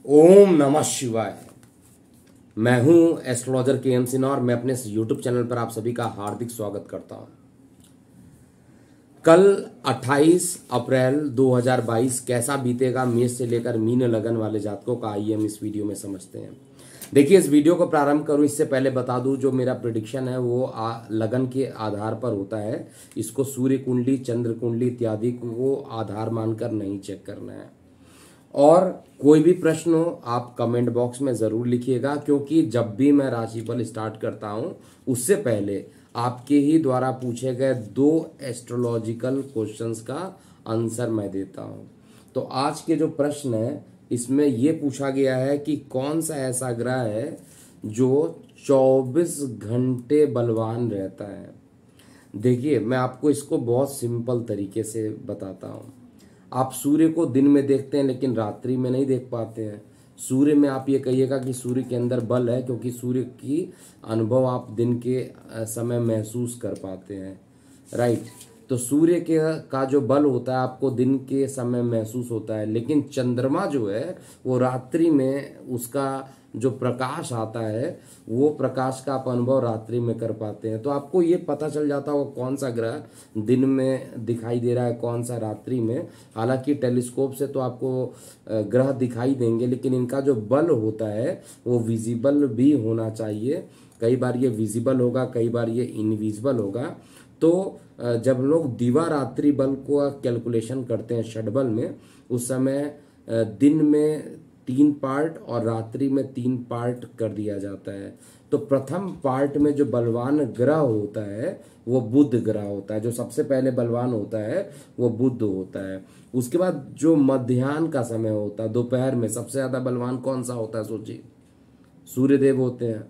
ओम नमः शिवाय। मैं हूं एस्ट्रोलॉजर के एम सिन्हा और मैं अपने यूट्यूब चैनल पर आप सभी का हार्दिक स्वागत करता हूं। कल 28 अप्रैल 2022 कैसा बीतेगा मेष से लेकर मीन लगन वाले जातकों का, आइए हम इस वीडियो में समझते हैं। देखिए, इस वीडियो को प्रारंभ करूं इससे पहले बता दूं, जो मेरा प्रेडिक्शन है वो लगन के आधार पर होता है। इसको सूर्य कुंडली, चंद्र कुंडली इत्यादि को आधार मानकर नहीं चेक करना है। और कोई भी प्रश्न हो आप कमेंट बॉक्स में जरूर लिखिएगा, क्योंकि जब भी मैं राशिफल स्टार्ट करता हूं उससे पहले आपके ही द्वारा पूछे गए 2 एस्ट्रोलॉजिकल क्वेश्चंस का आंसर मैं देता हूं। तो आज के जो प्रश्न है इसमें यह पूछा गया है कि कौन सा ऐसा ग्रह है जो 24 घंटे बलवान रहता है। देखिए, मैं आपको इसको बहुत सिंपल तरीके से बताता हूं। आप सूर्य को दिन में देखते हैं लेकिन रात्रि में नहीं देख पाते हैं। सूर्य में आप ये कहिएगा कि सूर्य के अंदर बल है, क्योंकि सूर्य की अनुभव आप दिन के समय महसूस कर पाते हैं, राइट। तो सूर्य के का जो बल होता है आपको दिन के समय महसूस होता है, लेकिन चंद्रमा जो है वो रात्रि में उसका जो प्रकाश आता है वो प्रकाश का आप अनुभव रात्रि में कर पाते हैं। तो आपको ये पता चल जाता होगा कौन सा ग्रह दिन में दिखाई दे रहा है, कौन सा रात्रि में। हालांकि टेलीस्कोप से तो आपको ग्रह दिखाई देंगे, लेकिन इनका जो बल होता है वो विजिबल भी होना चाहिए। कई बार ये विजिबल होगा, कई बार ये इनविजिबल होगा। तो जब लोग दिवा रात्रि बल को कैलकुलेशन करते हैं षटबल में, उस समय दिन में 3 पार्ट और रात्रि में 3 पार्ट कर दिया जाता है। तो प्रथम पार्ट में जो बलवान ग्रह होता है वो बुध ग्रह होता है। जो सबसे पहले बलवान होता है वो बुध होता है। उसके बाद जो मध्याह्न का समय होता है, दोपहर में सबसे ज्यादा बलवान कौन सा होता है, सोचिए, सूर्यदेव होते हैं।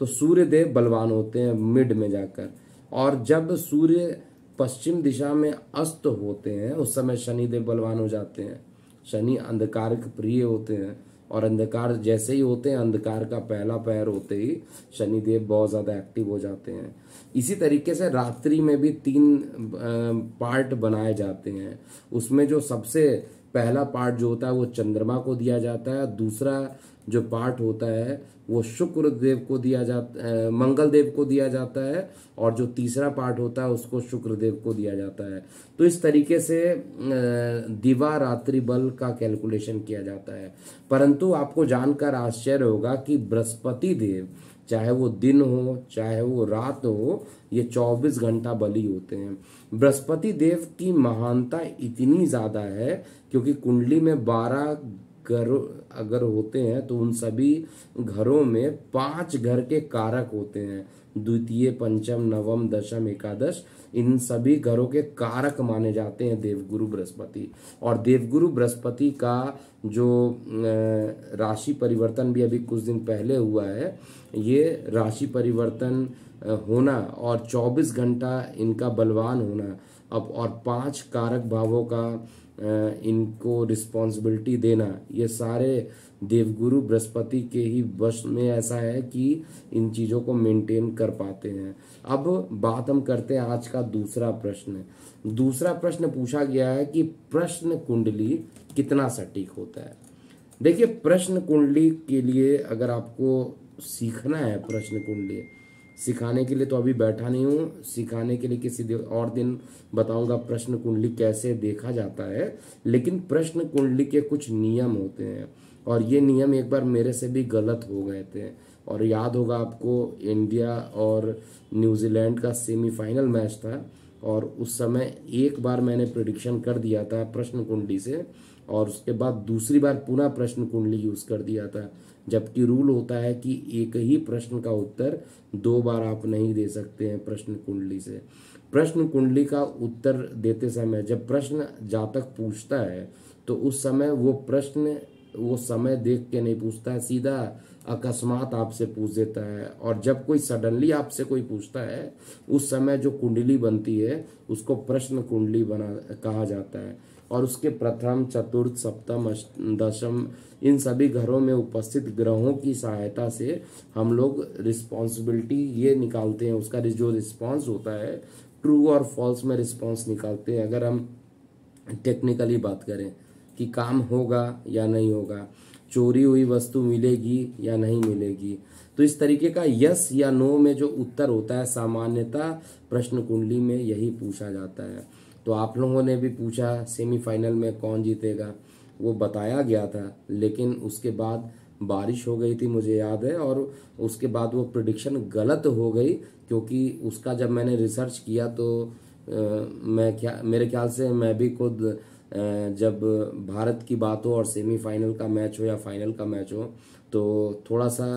तो सूर्यदेव बलवान होते हैं मिड में जाकर। और जब सूर्य पश्चिम दिशा में अस्त होते हैं उस समय शनिदेव बलवान हो जाते हैं। शनि अंधकार के प्रिय होते हैं, और अंधकार जैसे ही होते हैं, अंधकार का पहला पहर होते ही शनिदेव बहुत ज्यादा एक्टिव हो जाते हैं। इसी तरीके से रात्रि में भी 3 पार्ट बनाए जाते हैं। उसमें जो सबसे पहला पार्ट जो होता है वो चंद्रमा को दिया जाता है। दूसरा जो पार्ट होता है वो शुक्र देव को दिया जाता, मंगल देव को दिया जाता है, और जो तीसरा पार्ट होता है उसको शुक्र देव को दिया जाता है। तो इस तरीके से दिवा रात्रि बल का कैलकुलेशन किया जाता है। परंतु आपको जानकर आश्चर्य होगा कि बृहस्पति देव, चाहे वो दिन हो चाहे वो रात हो, ये 24 घंटा बली होते हैं। बृहस्पति देव की महानता इतनी ज्यादा है क्योंकि कुंडली में 12 घर अगर होते हैं तो उन सभी घरों में 5 घर के कारक होते हैं। द्वितीय, पंचम, नवम, दशम, एकादश, इन सभी घरों के कारक माने जाते हैं देवगुरु बृहस्पति। और देवगुरु बृहस्पति का जो राशि परिवर्तन भी अभी कुछ दिन पहले हुआ है, ये राशि परिवर्तन होना और 24 घंटा इनका बलवान होना, अब और 5 कारक भावों का इनको रिस्पॉन्सिबिलिटी देना, ये सारे देवगुरु बृहस्पति के ही वश में ऐसा है कि इन चीजों को मेंटेन कर पाते हैं। अब बात हम करते हैं आज का दूसरा प्रश्न। दूसरा प्रश्न पूछा गया है कि प्रश्न कुंडली कितना सटीक होता है। देखिए, प्रश्न कुंडली के लिए अगर आपको सीखना है, प्रश्न कुंडली सिखाने के लिए तो अभी बैठा नहीं हूँ, सिखाने के लिए किसी और दिन बताऊंगा प्रश्न कुंडली कैसे देखा जाता है। लेकिन प्रश्न कुंडली के कुछ नियम होते हैं, और ये नियम एक बार मेरे से भी गलत हो गए थे। और याद होगा आपको, इंडिया और न्यूजीलैंड का सेमीफाइनल मैच था, और उस समय एक बार मैंने प्रेडिक्शन कर दिया था प्रश्न कुंडली से, और उसके बाद दूसरी बार पुनः प्रश्न कुंडली यूज कर दिया था। जबकि रूल होता है कि एक ही प्रश्न का उत्तर 2 बार आप नहीं दे सकते हैं प्रश्न कुंडली से। प्रश्न कुंडली का उत्तर देते समय जब प्रश्न जातक पूछता है तो उस समय वो प्रश्न वो समय देख के नहीं पूछता है, सीधा अकस्मात आपसे पूछ देता है। और जब कोई सडनली आपसे कोई पूछता है उस समय जो कुंडली बनती है उसको प्रश्न कुंडली बना कहा जाता है। और उसके प्रथम, चतुर्थ, सप्तम, दशम, इन सभी घरों में उपस्थित ग्रहों की सहायता से हम लोग रिस्पॉन्सिबिलिटी ये निकालते हैं, उसका जो रिस्पॉन्स होता है ट्रू और फॉल्स में रिस्पॉन्स निकालते हैं। अगर हम टेक्निकली बात करें कि काम होगा या नहीं होगा, चोरी हुई वस्तु मिलेगी या नहीं मिलेगी। तो इस तरीके का यस या नो में जो उत्तर होता है सामान्यतः प्रश्न कुंडली में यही पूछा जाता है। तो आप लोगों ने भी पूछा सेमीफाइनल में कौन जीतेगा, वो बताया गया था, लेकिन उसके बाद बारिश हो गई थी मुझे याद है, और उसके बाद वो प्रिडिक्शन गलत हो गई, क्योंकि उसका जब मैंने रिसर्च किया तो मेरे ख्याल से मैं भी खुद जब भारत की बात हो और सेमीफाइनल का मैच हो या फाइनल का मैच हो तो थोड़ा सा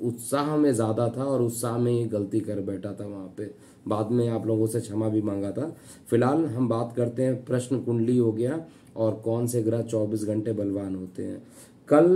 उत्साह में ज़्यादा था और उत्साह में ही गलती कर बैठा था वहाँ पे। बाद में आप लोगों से क्षमा भी मांगा था। फिलहाल हम बात करते हैं प्रश्न कुंडली हो गया और कौन से ग्रह 24 घंटे बलवान होते हैं। कल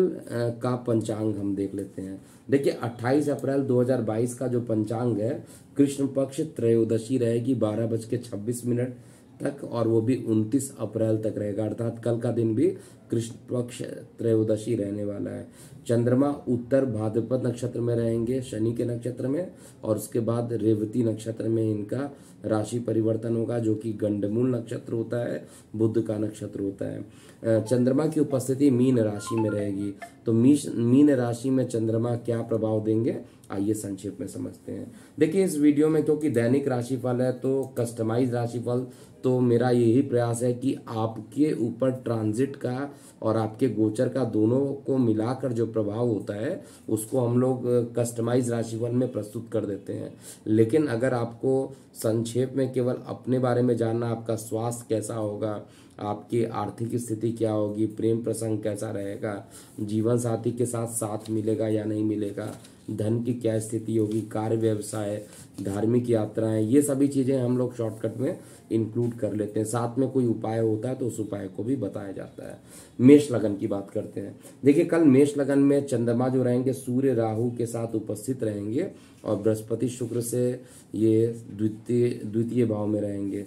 का पंचांग हम देख लेते हैं। देखिए 28 अप्रैल 2022 का जो पंचांग है, कृष्ण पक्ष त्रयोदशी रहेगी 12:26 तक, और वो भी 29 अप्रैल तक रहेगा, अर्थात कल का दिन भी कृष्ण पक्ष त्रयोदशी रहने वाला है। चंद्रमा उत्तर भाद्रपद नक्षत्र में रहेंगे, शनि के नक्षत्र में, और उसके बाद रेवती नक्षत्र में इनका राशि परिवर्तन होगा, जो कि गंडमूल नक्षत्र होता है, बुध का नक्षत्र होता है। चंद्रमा की उपस्थिति मीन राशि में रहेगी। तो मीन राशि में चंद्रमा क्या प्रभाव देंगे, आइए संक्षेप में समझते हैं। देखिए इस वीडियो में क्योंकि दैनिक राशिफल है तो कस्टमाइज राशिफल, तो मेरा यही प्रयास है कि आपके ऊपर ट्रांजिट का और आपके गोचर का दोनों को मिलाकर जो प्रभाव होता है उसको हम लोग कस्टमाइज राशिफल में प्रस्तुत कर देते हैं। लेकिन अगर आपको संक्षेप में केवल अपने बारे में जानना, आपका स्वास्थ्य कैसा होगा, आपकी आर्थिक स्थिति क्या होगी, प्रेम प्रसंग कैसा रहेगा, जीवन साथी के साथ साथ मिलेगा या नहीं मिलेगा, धन की क्या स्थिति होगी, कार्य व्यवसाय, धार्मिक यात्राएं, ये सभी चीजें हम लोग शॉर्टकट में इंक्लूड कर लेते हैं। साथ में कोई उपाय होता है तो उस उपाय को भी बताया जाता है। मेष लगन की बात करते हैं। देखिए कल मेष लगन में चंद्रमा जो रहेंगे सूर्य राहु के साथ उपस्थित रहेंगे और बृहस्पति शुक्र से ये द्वितीय भाव में रहेंगे।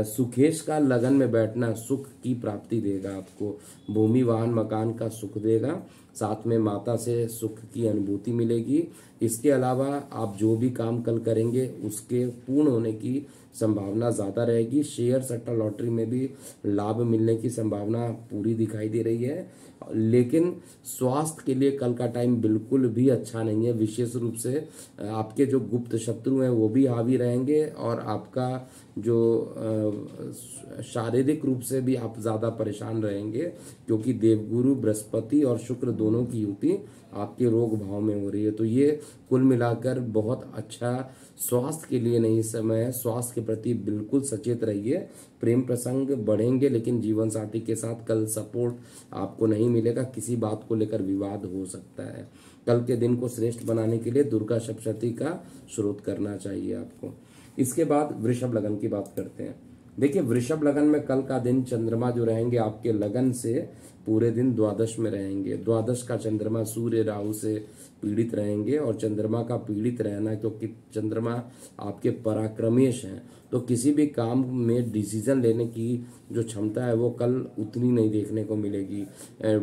सुखेश का लगन में बैठना सुख की प्राप्ति देगा आपको, भूमि वाहन मकान का सुख देगा, साथ में माता से सुख की अनुभूति मिलेगी। इसके अलावा आप जो भी काम कल करेंगे उसके पूर्ण होने की संभावना ज़्यादा रहेगी। शेयर सट्टा लॉटरी में भी लाभ मिलने की संभावना पूरी दिखाई दे रही है। लेकिन स्वास्थ्य के लिए कल का टाइम बिल्कुल भी अच्छा नहीं है। विशेष रूप से आपके जो गुप्त शत्रु हैं वो भी हावी रहेंगे और आपका जो शारीरिक रूप से भी आप ज़्यादा परेशान रहेंगे, क्योंकि देवगुरु बृहस्पति और शुक्र दोनों की युति आपके रोग भाव में हो रही है। तो ये कुल मिलाकर बहुत अच्छा स्वास्थ्य के लिए नहीं समय है। स्वास्थ्य के प्रति बिल्कुल सचेत रहिए। प्रेम प्रसंग बढ़ेंगे लेकिन जीवन साथी के साथ कल सपोर्ट आपको नहीं मिलेगा, किसी बात को लेकर विवाद हो सकता है। कल के दिन को श्रेष्ठ बनाने के लिए दुर्गा सप्तशती का स्रोत करना चाहिए आपको। इसके बाद वृषभ लगन की बात करते हैं। देखिए वृषभ लगन में कल का दिन चंद्रमा जो रहेंगे आपके लगन से पूरे दिन द्वादश में रहेंगे। द्वादश का चंद्रमा सूर्य राहु से पीड़ित रहेंगे, और चंद्रमा का पीड़ित रहना क्योंकि चंद्रमा आपके पराक्रमेश हैं, तो किसी भी काम में डिसीजन लेने की जो क्षमता है वो कल उतनी नहीं देखने को मिलेगी।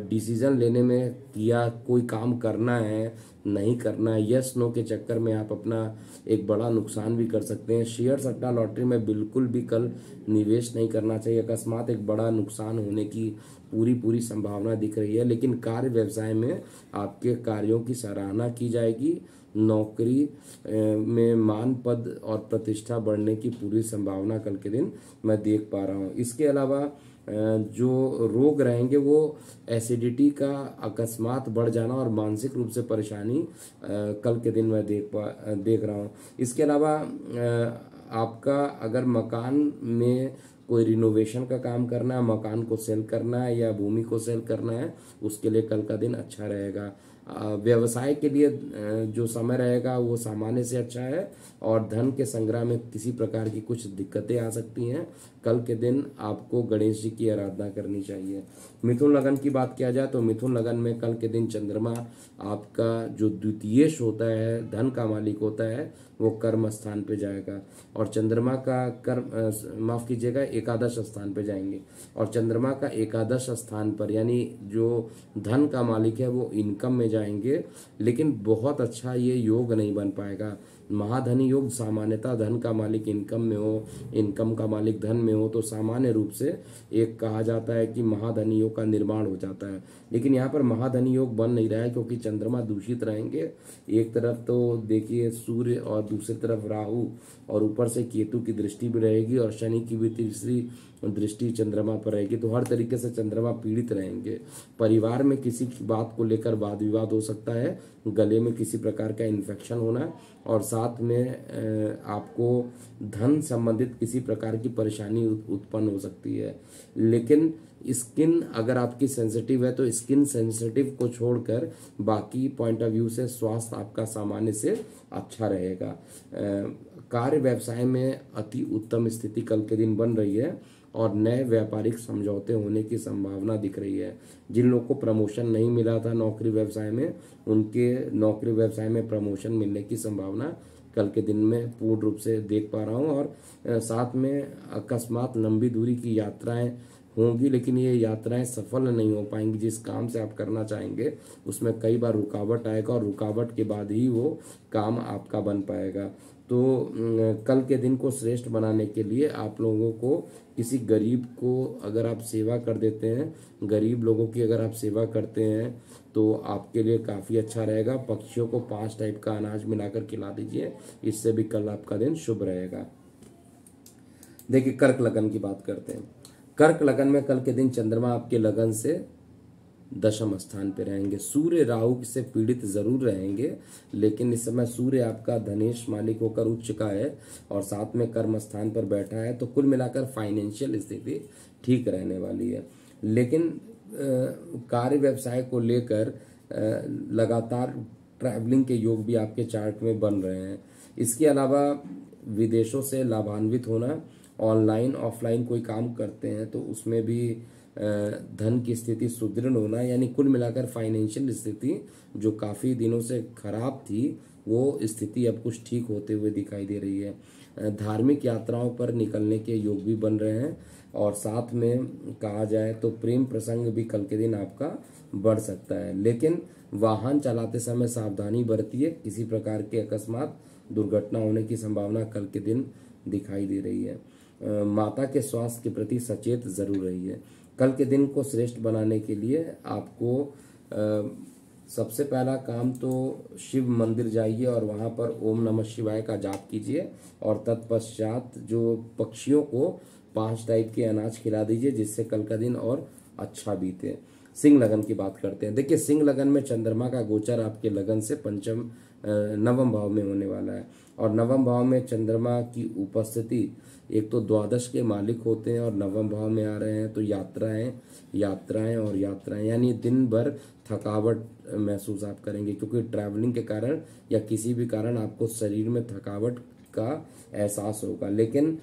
डिसीजन लेने में किया कोई काम करना है नहीं करना है, यस नो के चक्कर में आप अपना एक बड़ा नुकसान भी कर सकते हैं। शेयर सट्टा लॉटरी में बिल्कुल भी कल निवेश नहीं करना चाहिए, अकस्मात एक बड़ा नुकसान होने की पूरी संभावना दिख रही है। लेकिन कार्य व्यवसाय में आपके कार्यों की सराहना की जाएगी। नौकरी में मान पद और प्रतिष्ठा बढ़ने की पूरी संभावना कल के दिन मैं देख पा रहा हूँ। इसके अलावा जो रोग रहेंगे वो एसिडिटी का अकस्मात बढ़ जाना और मानसिक रूप से परेशानी कल के दिन मैं देख रहा हूँ। इसके अलावा आपका अगर मकान में कोई रिनोवेशन का काम करना है, मकान को सेल करना है या भूमि को सेल करना है, उसके लिए कल का दिन अच्छा रहेगा। व्यवसाय के लिए जो समय रहेगा वो सामान्य से अच्छा है, और धन के संग्रह में किसी प्रकार की कुछ दिक्कतें आ सकती हैं। कल के दिन आपको गणेश जी की आराधना करनी चाहिए। मिथुन लगन की बात किया जाए तो मिथुन लगन में कल के दिन चंद्रमा आपका जो द्वितीयेश होता है, धन का मालिक होता है, वो कर्म स्थान पे जाएगा, और चंद्रमा का कर्म माफ कीजिएगा एकादश स्थान पे जाएंगे, और चंद्रमा का एकादश स्थान पर यानी जो धन का मालिक है वो इनकम में जाएंगे। लेकिन बहुत अच्छा ये योग नहीं बन पाएगा। महाधनी योग सामान्यतः धन का मालिक इनकम में हो, इनकम का मालिक धन में हो, तो सामान्य रूप से एक कहा जाता है कि महाधनी योग का निर्माण हो जाता है। लेकिन यहाँ पर महाधनी योग बन नहीं रहा है क्योंकि चंद्रमा दूषित रहेंगे। एक तरफ तो देखिए सूर्य और दूसरी तरफ राहु और ऊपर से केतु की दृष्टि भी रहेगी और शनि की भी तीसरी दृष्टि चंद्रमा पर रहेगी, तो हर तरीके से चंद्रमा पीड़ित रहेंगे। परिवार में किसी की बात को लेकर वाद विवाद हो सकता है, गले में किसी प्रकार का इन्फेक्शन होना और साथ में आपको धन संबंधित किसी प्रकार की परेशानी उत्पन्न हो सकती है। लेकिन स्किन अगर आपकी सेंसिटिव है तो स्किन सेंसिटिव को छोड़कर बाकी पॉइंट ऑफ व्यू से स्वास्थ्य आपका सामान्य से अच्छा रहेगा। कार्य व्यवसाय में अति उत्तम स्थिति कल के दिन बन रही है और नए व्यापारिक समझौते होने की संभावना दिख रही है। जिन लोगों को प्रमोशन नहीं मिला था नौकरी व्यवसाय में, उनके नौकरी व्यवसाय में प्रमोशन मिलने की संभावना कल के दिन में पूर्ण रूप से देख पा रहा हूँ। और साथ में अकस्मात लंबी दूरी की यात्राएं होंगी, लेकिन ये यात्राएं सफल नहीं हो पाएंगी। जिस काम से आप करना चाहेंगे उसमें कई बार रुकावट आएगा और रुकावट के बाद ही वो काम आपका बन पाएगा। तो कल के दिन को श्रेष्ठ बनाने के लिए आप लोगों को किसी गरीब को अगर आप सेवा कर देते हैं, गरीब लोगों की अगर आप सेवा करते हैं तो आपके लिए काफ़ी अच्छा रहेगा। पक्षियों को 5 टाइप का अनाज मिलाकर खिला दीजिए, इससे भी कल आपका दिन शुभ रहेगा। देखिए कर्क लगन की बात करते हैं। कर्क लगन में कल के दिन चंद्रमा आपके लगन से दशम स्थान पे रहेंगे। सूर्य राहु से पीड़ित जरूर रहेंगे, लेकिन इस समय सूर्य आपका धनेश मालिक होकर उच्च का है और साथ में कर्म स्थान पर बैठा है, तो कुल मिलाकर फाइनेंशियल स्थिति ठीक रहने वाली है। लेकिन कार्य व्यवसाय को लेकर लगातार ट्रैवलिंग के योग भी आपके चार्ट में बन रहे हैं। इसके अलावा विदेशों से लाभान्वित होना, ऑनलाइन ऑफलाइन कोई काम करते हैं तो उसमें भी धन की स्थिति सुदृढ़ होना, यानी कुल मिलाकर फाइनेंशियल स्थिति जो काफ़ी दिनों से खराब थी वो स्थिति अब कुछ ठीक होते हुए दिखाई दे रही है। धार्मिक यात्राओं पर निकलने के योग भी बन रहे हैं और साथ में कहा जाए तो प्रेम प्रसंग भी कल के दिन आपका बढ़ सकता है। लेकिन वाहन चलाते समय सावधानी बरतिए, किसी प्रकार के अकस्मात दुर्घटना होने की संभावना कल के दिन दिखाई दे रही है। माता के स्वास्थ्य के प्रति सचेत जरूर रहिए। कल के दिन को श्रेष्ठ बनाने के लिए आपको सबसे पहला काम तो शिव मंदिर जाइए और वहाँ पर ओम नमः शिवाय का जाप कीजिए और तत्पश्चात जो पक्षियों को 5 टाइप के अनाज खिला दीजिए, जिससे कल का दिन और अच्छा बीते। सिंह लगन की बात करते हैं। देखिए सिंह लगन में चंद्रमा का गोचर आपके लगन से नवम भाव में होने वाला है और नवम भाव में चंद्रमा की उपस्थिति एक तो द्वादश के मालिक होते हैं और नवम भाव में आ रहे हैं, तो यात्राएं यानी दिन भर थकावट महसूस आप करेंगे, क्योंकि ट्रैवलिंग के कारण या किसी भी कारण आपको शरीर में थकावट का एहसास होगा। लेकिन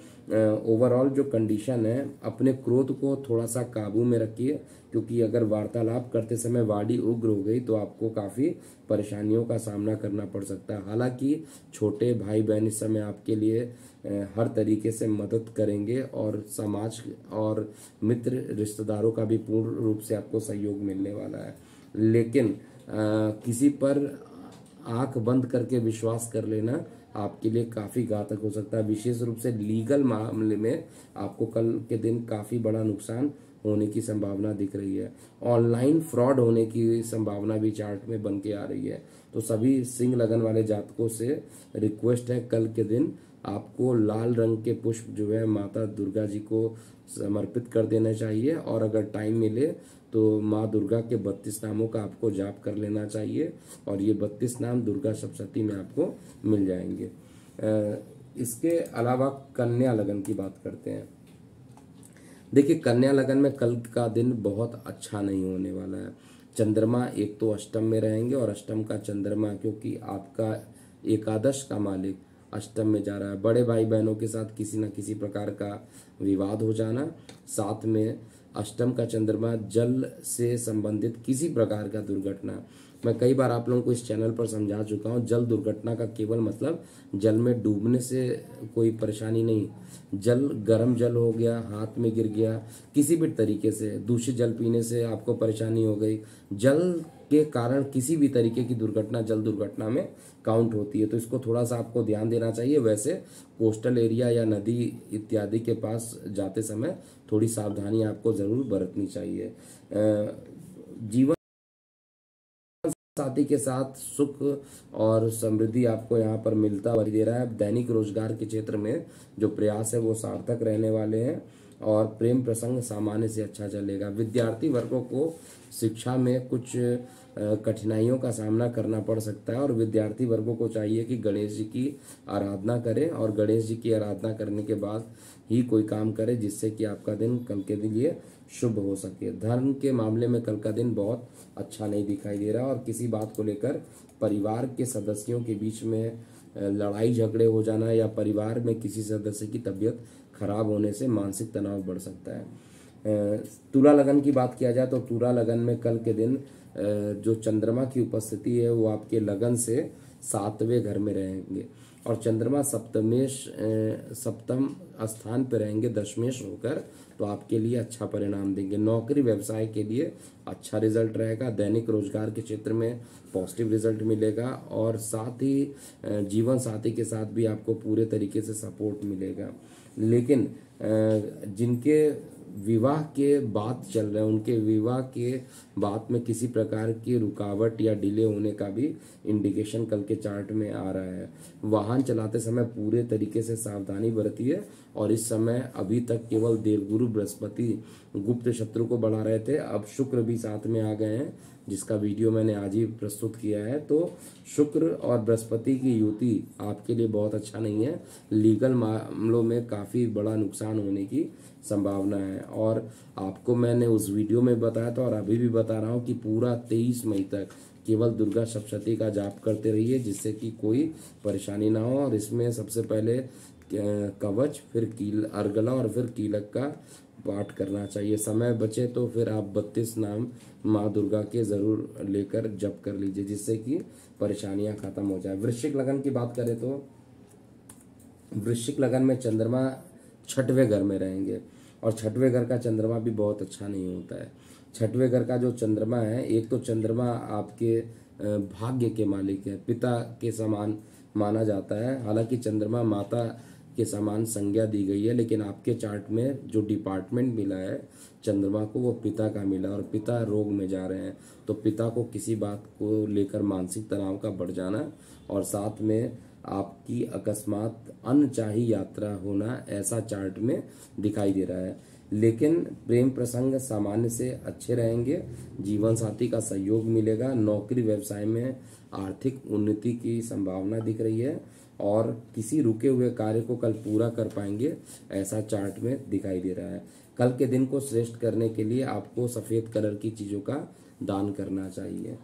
ओवरऑल जो कंडीशन है, अपने क्रोध को थोड़ा सा काबू में रखिए, क्योंकि अगर वार्तालाप करते समय वाणी उग्र हो गई तो आपको काफ़ी परेशानियों का सामना करना पड़ सकता है। हालांकि छोटे भाई बहन इस समय आपके लिए हर तरीके से मदद करेंगे और समाज और मित्र रिश्तेदारों का भी पूर्ण रूप से आपको सहयोग मिलने वाला है। लेकिन किसी पर आंख बंद करके विश्वास कर लेना आपके लिए काफ़ी घातक हो सकता है। विशेष रूप से लीगल मामले में आपको कल के दिन काफ़ी बड़ा नुकसान होने की संभावना दिख रही है। ऑनलाइन फ्रॉड होने की संभावना भी चार्ट में बन के आ रही है। तो सभी सिंह लगन वाले जातकों से रिक्वेस्ट है, कल के दिन आपको लाल रंग के पुष्प जो है माता दुर्गा जी को समर्पित कर देना चाहिए और अगर टाइम मिले तो माँ दुर्गा के 32 नामों का आपको जाप कर लेना चाहिए और ये 32 नाम दुर्गा सप्तशती में आपको मिल जाएंगे। इसके अलावा कन्या लगन की बात करते हैं। देखिए कन्या लगन में कल का दिन बहुत अच्छा नहीं होने वाला है। चंद्रमा एक तो अष्टम में रहेंगे और अष्टम का चंद्रमा क्योंकि आपका एकादश का मालिक अष्टम में जा रहा है। बड़े भाई बहनों के साथ किसी न किसी प्रकार का विवाद हो जाना, साथ में अष्टम का चंद्रमा जल से संबंधित किसी प्रकार का दुर्घटना, मैं कई बार आप लोगों को इस चैनल पर समझा चुका हूँ, जल दुर्घटना का केवल मतलब जल में डूबने से कोई परेशानी नहीं। जल, गर्म जल हो गया, हाथ में गिर गया, किसी भी तरीके से दूषित जल पीने से आपको परेशानी हो गई, जल के कारण किसी भी तरीके की दुर्घटना जल दुर्घटना में काउंट होती है। तो इसको थोड़ा सा आपको ध्यान देना चाहिए। वैसे कोस्टल एरिया या नदी इत्यादि के पास जाते समय थोड़ी सावधानी आपको जरूर बरतनी चाहिए। जीवन साथी के साथ सुख और समृद्धि आपको यहाँ पर मिलता हुआ दे रहा है। दैनिक रोजगार के क्षेत्र में जो प्रयास है वो सार्थक रहने वाले हैं और प्रेम प्रसंग सामान्य से अच्छा चलेगा। विद्यार्थी वर्गों को शिक्षा में कुछ कठिनाइयों का सामना करना पड़ सकता है और विद्यार्थी वर्गों को चाहिए कि गणेश जी की आराधना करें और गणेश जी की आराधना करने के बाद ही कोई काम करें, जिससे कि आपका दिन कल के लिए शुभ हो सके। धर्म के मामले में कल का दिन बहुत अच्छा नहीं दिखाई दे रहा और किसी बात को लेकर परिवार के सदस्यों के बीच में लड़ाई झगड़े हो जाना या परिवार में किसी सदस्य की तबीयत खराब होने से मानसिक तनाव बढ़ सकता है। तुला लगन की बात किया जाए तो तुला लगन में कल के दिन जो चंद्रमा की उपस्थिति है वो आपके लगन से 7वें घर में रहेंगे और चंद्रमा सप्तम स्थान पर रहेंगे दशमेश होकर, तो आपके लिए अच्छा परिणाम देंगे। नौकरी व्यवसाय के लिए अच्छा रिजल्ट रहेगा। दैनिक रोजगार के क्षेत्र में पॉजिटिव रिजल्ट मिलेगा और साथ ही जीवन साथी के साथ भी आपको पूरे तरीके से सपोर्ट मिलेगा। लेकिन जिनके विवाह के बात चल रहे हैं उनके विवाह के बात में किसी प्रकार की रुकावट या डिले होने का भी इंडिकेशन कल के चार्ट में आ रहा है। वाहन चलाते समय पूरे तरीके से सावधानी बरतिए और इस समय अभी तक केवल देवगुरु बृहस्पति गुप्त शत्रु को बढ़ा रहे थे, अब शुक्र भी साथ में आ गए हैं, जिसका वीडियो मैंने आज ही प्रस्तुत किया है। तो शुक्र और बृहस्पति की युति आपके लिए बहुत अच्छा नहीं है। लीगल मामलों में काफी बड़ा नुकसान होने की संभावना है और आपको मैंने उस वीडियो में बताया था और अभी भी बता रहा हूँ कि पूरा 23 मई तक केवल दुर्गा सप्तशती का जाप करते रहिए, जिससे कि कोई परेशानी ना हो। और इसमें सबसे पहले कवच, फिर कील अर्गला और फिर कीलक का पाठ करना चाहिए। समय बचे तो फिर आप 32 नाम माँ दुर्गा के जरूर लेकर जप कर लीजिए, जिससे कि परेशानियां खत्म हो जाए। वृश्चिक लगन की बात करें तो वृश्चिक लगन में चंद्रमा 6वें घर में रहेंगे और 6वें घर का चंद्रमा भी बहुत अच्छा नहीं होता है। 6वें घर का जो चंद्रमा है, एक तो चंद्रमा आपके भाग्य के मालिक है, पिता के समान माना जाता है। हालांकि चंद्रमा माता के समान संज्ञा दी गई है, लेकिन आपके चार्ट में जो डिपार्टमेंट मिला है चंद्रमा को वो पिता का मिला और पिता रोग में जा रहे हैं, तो पिता को किसी बात को लेकर मानसिक तनाव का बढ़ जाना और साथ में आपकी अकस्मात अनचाही यात्रा होना ऐसा चार्ट में दिखाई दे रहा है। लेकिन प्रेम प्रसंग सामान्य से अच्छे रहेंगे, जीवन साथी का सहयोग मिलेगा, नौकरी व्यवसाय में आर्थिक उन्नति की संभावना दिख रही है और किसी रुके हुए कार्य को कल पूरा कर पाएंगे ऐसा चार्ट में दिखाई दे रहा है। कल के दिन को श्रेष्ठ करने के लिए आपको सफेद कलर की चीजों का दान करना चाहिए।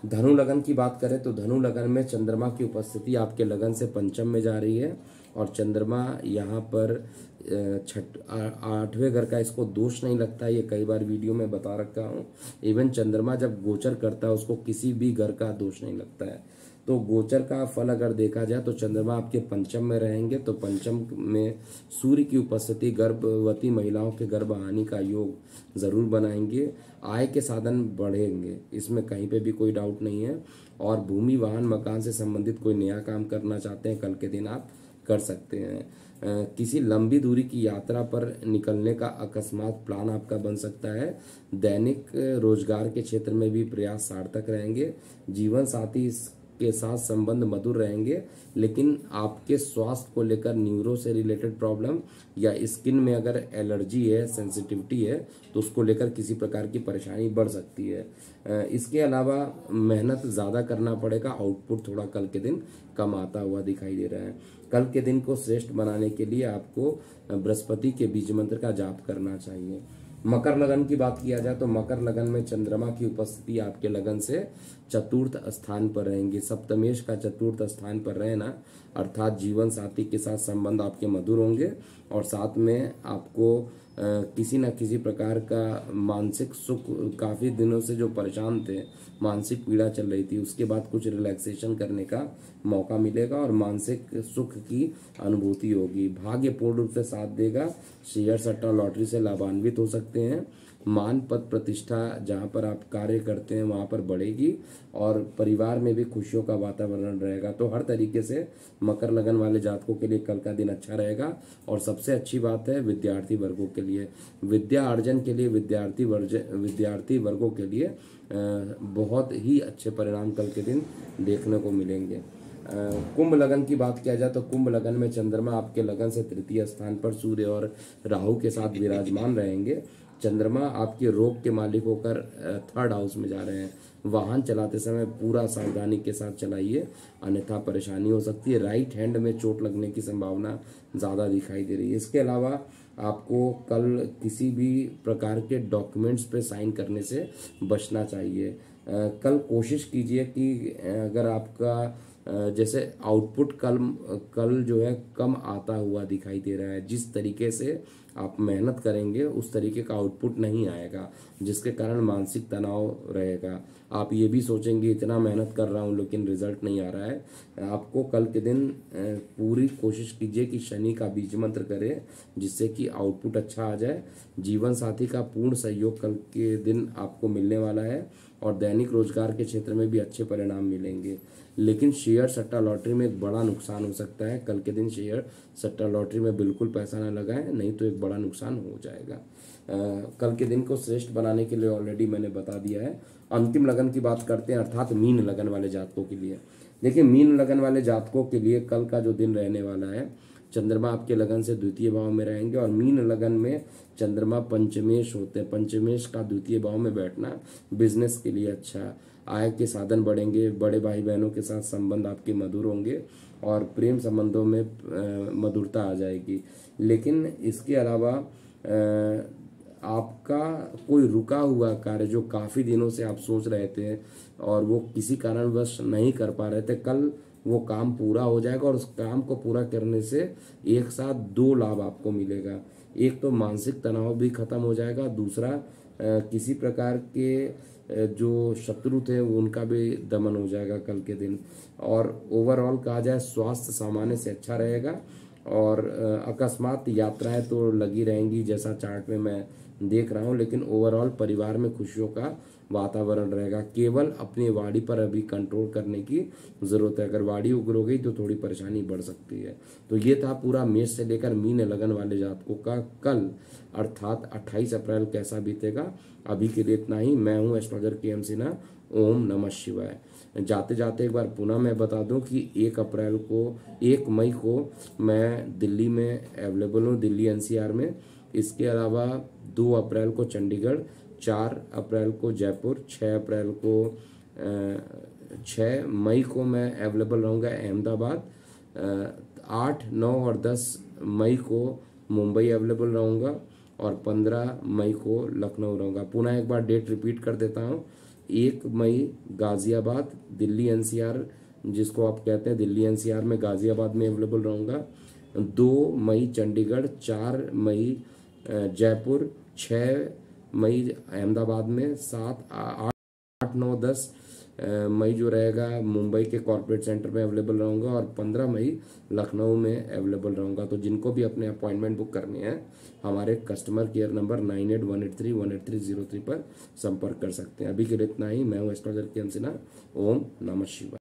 धनु लगन की बात करें तो धनु लगन में चंद्रमा की उपस्थिति आपके लगन से पंचम में जा रही है और चंद्रमा यहाँ पर 8वें घर का इसको दोष नहीं लगता है, ये कई बार वीडियो में बता रखा हूँ। इवन चंद्रमा जब गोचर करता है उसको किसी भी घर का दोष नहीं लगता है। तो गोचर का फल अगर देखा जाए तो चंद्रमा आपके पंचम में रहेंगे, तो पंचम में सूर्य की उपस्थिति गर्भवती महिलाओं के गर्भहानि का योग जरूर बनाएंगे। आय के साधन बढ़ेंगे, इसमें कहीं पे भी कोई डाउट नहीं है। और भूमि वाहन मकान से संबंधित कोई नया काम करना चाहते हैं कल के दिन आप कर सकते हैं। किसी लंबी दूरी की यात्रा पर निकलने का अकस्मात प्लान आपका बन सकता है। दैनिक रोजगार के क्षेत्र में भी प्रयास सार्थक रहेंगे। जीवन साथी के साथ संबंध मधुर रहेंगे, लेकिन आपके स्वास्थ्य को लेकर न्यूरो से रिलेटेड प्रॉब्लम या स्किन में अगर एलर्जी है, सेंसिटिविटी है, तो उसको लेकर किसी प्रकार की परेशानी बढ़ सकती है। इसके अलावा मेहनत ज़्यादा करना पड़ेगा, आउटपुट थोड़ा कल के दिन कम आता हुआ दिखाई दे रहा है। कल के दिन को श्रेष्ठ बनाने के लिए आपको बृहस्पति के बीज मंत्र का जाप करना चाहिए। मकर लगन की बात किया जाए तो मकर लगन में चंद्रमा की उपस्थिति आपके लगन से चतुर्थ स्थान पर रहेंगे। सप्तमेश का चतुर्थ स्थान पर रहना अर्थात जीवन साथी के साथ संबंध आपके मधुर होंगे और साथ में आपको किसी न किसी प्रकार का मानसिक सुख, काफ़ी दिनों से जो परेशान थे, मानसिक पीड़ा चल रही थी, उसके बाद कुछ रिलैक्सेशन करने का मौका मिलेगा और मानसिक सुख की अनुभूति होगी। भाग्य पूर्ण रूप से साथ देगा। शेयर सट्टा लॉटरी से लाभान्वित हो सकते हैं। मान पद प्रतिष्ठा जहाँ पर आप कार्य करते हैं वहाँ पर बढ़ेगी और परिवार में भी खुशियों का वातावरण रहेगा। तो हर तरीके से मकर लगन वाले जातकों के लिए कल का दिन अच्छा रहेगा। और सबसे अच्छी बात है विद्यार्थी वर्गों के लिए, विद्या अर्जन के लिए, विद्यार्थी वर्गों के लिए बहुत ही अच्छे परिणाम कल के दिन देखने को मिलेंगे। कुंभ लगन की बात किया जाए तो कुंभ लगन में चंद्रमा आपके लगन से तृतीय स्थान पर सूर्य और राहु के साथ विराजमान रहेंगे। चंद्रमा आपके रोग के मालिक होकर थर्ड हाउस में जा रहे हैं। वाहन चलाते समय पूरा सावधानी के साथ चलाइए, अन्यथा परेशानी हो सकती है। राइट हैंड में चोट लगने की संभावना ज़्यादा दिखाई दे रही है। इसके अलावा आपको कल किसी भी प्रकार के डॉक्यूमेंट्स पे साइन करने से बचना चाहिए। कल कोशिश कीजिए कि अगर आपका जैसे आउटपुट कल जो है कम आता हुआ दिखाई दे रहा है, जिस तरीके से आप मेहनत करेंगे उस तरीके का आउटपुट नहीं आएगा, जिसके कारण मानसिक तनाव रहेगा। आप ये भी सोचेंगे इतना मेहनत कर रहा हूँ लेकिन रिजल्ट नहीं आ रहा है। आपको कल के दिन पूरी कोशिश कीजिए कि शनि का बीज मंत्र करें, जिससे कि आउटपुट अच्छा आ जाए। जीवन साथी का पूर्ण सहयोग कल के दिन आपको मिलने वाला है और दैनिक रोजगार के क्षेत्र में भी अच्छे परिणाम मिलेंगे। लेकिन शेयर सट्टा लॉटरी में एक बड़ा नुकसान हो सकता है। कल के दिन शेयर सट्टा लॉटरी में बिल्कुल पैसा न लगाएं, नहीं तो एक बड़ा नुकसान हो जाएगा। कल के दिन को श्रेष्ठ बनाने के लिए ऑलरेडी मैंने बता दिया है। अंतिम लगन की बात करते हैं, अर्थात मीन लगन वाले जातकों के लिए। देखिए, मीन लगन वाले जातकों के लिए कल का जो दिन रहने वाला है, चंद्रमा आपके लगन से द्वितीय भाव में रहेंगे और मीन लगन में चंद्रमा पंचमेश होते हैं। पंचमेश का द्वितीय भाव में बैठना बिजनेस के लिए अच्छा, आय के साधन बढ़ेंगे, बड़े भाई बहनों के साथ संबंध आपके मधुर होंगे और प्रेम संबंधों में मधुरता आ जाएगी। लेकिन इसके अलावा आपका कोई रुका हुआ कार्य जो काफ़ी दिनों से आप सोच रहे थे और वो किसी कारणवश नहीं कर पा रहे थे, कल वो काम पूरा हो जाएगा और उस काम को पूरा करने से एक साथ दो लाभ आपको मिलेगा। एक तो मानसिक तनाव भी खत्म हो जाएगा, दूसरा किसी प्रकार के जो शत्रु थे उनका भी दमन हो जाएगा कल के दिन। और ओवरऑल कहा जाए स्वास्थ्य सामान्य से अच्छा रहेगा और अकस्मात यात्राएं तो लगी रहेंगी जैसा चार्ट में मैं देख रहा हूं, लेकिन ओवरऑल परिवार में खुशियों का वातावरण रहेगा। केवल अपनी वाणी पर अभी कंट्रोल करने की जरूरत है। अगर वाणी उग्र हो गई तो थोड़ी परेशानी बढ़ सकती है। तो ये था पूरा मेष से लेकर मीन लगन वाले जातकों का कल अर्थात 28 अप्रैल कैसा बीतेगा। अभी के लिए इतना ही। मैं हूं एस्ट्रोलॉजर के एम सिन्हा। ओम नमः शिवाय। जाते जाते एक बार पुनः मैं बता दूं कि 1 मई को मैं दिल्ली में अवेलेबल हूँ, दिल्ली एनसीआर में। इसके अलावा 2 अप्रैल को चंडीगढ़, 4 अप्रैल को जयपुर, 6 मई को मैं अवेलेबल रहूँगा अहमदाबाद, 8, 9 और 10 मई को मुंबई अवेलेबल रहूँगा और 15 मई को लखनऊ रहूँगा। पुनः एक बार डेट रिपीट कर देता हूँ। 1 मई गाजियाबाद, दिल्ली एनसीआर जिसको आप कहते हैं, दिल्ली एनसीआर में गाजियाबाद में अवेलेबल रहूँगा। 2 मई चंडीगढ़, 4 मई जयपुर, 6 मई अहमदाबाद में, 7, 8, 9, 10 मई जो रहेगा मुंबई के कॉर्पोरेट सेंटर में अवेलेबल रहूँगा और 15 मई लखनऊ में अवेलेबल रहूँगा। तो जिनको भी अपने अपॉइंटमेंट बुक करने हैं हमारे कस्टमर केयर नंबर 9818318303 पर संपर्क कर सकते हैं। अभी के लिए इतना ही। मैं हूँ एस्ट्रोलॉजर के एम सिन्हा। ओम नमः शिवाय।